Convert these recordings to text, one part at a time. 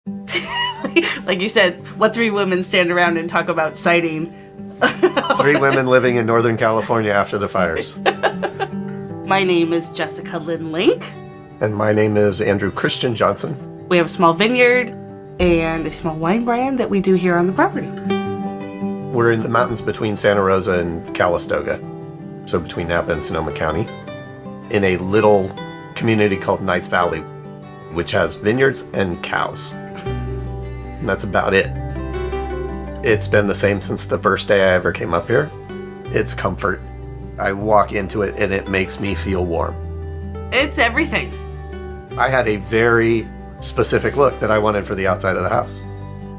Like you said, what three women stand around and talk about siding? 3 women living in Northern California after the fires. My name is Jessica Lynn Link. And my name is Andrew Christian Johnson. We have a small vineyard and a small wine brand that we do here on the property. We're in the mountains between Santa Rosa and Calistoga, so between Napa and Sonoma County, in a little community called Knights Valley, which has vineyards and cows. And that's about it. It's been the same since the first day I ever came up here. It's comfort. I walk into it and it makes me feel warm. It's everything. I had a very specific look that I wanted for the outside of the house.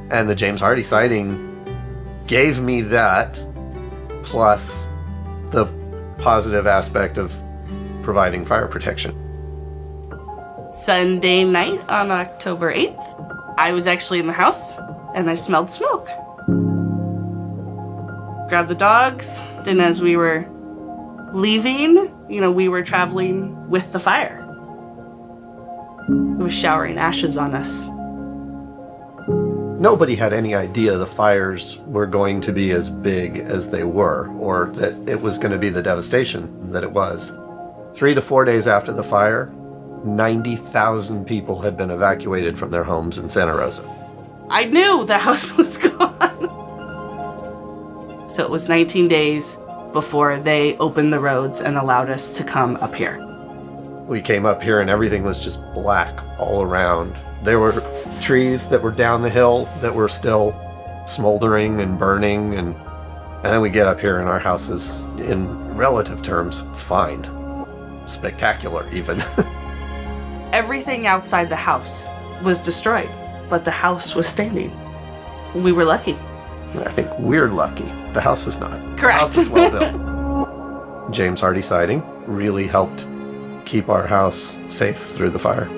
And the James Hardie siding gave me that, plus the positive aspect of providing fire protection. Sunday night on October 8th, I was actually in the house and I smelled smoke. Grabbed the dogs, and as we were leaving, we were traveling with the fire. It was showering ashes on us. Nobody had any idea the fires were going to be as big as they were, or that it was going to be the devastation that it was. 3 to 4 days after the fire, 90,000 people had been evacuated from their homes in Santa Rosa. I knew the house was gone. So it was 19 days before they opened the roads and allowed us to come up here. We came up here and everything was just black all around. There were trees that were down the hill that were still smoldering and burning, and then we get up here and our house is, in relative terms, fine. Spectacular, even. Everything outside the house was destroyed, but the house was standing. We were lucky. I think we're lucky. The house is not. Correct. The house is well built. James Hardie siding really helped keep our house safe through the fire.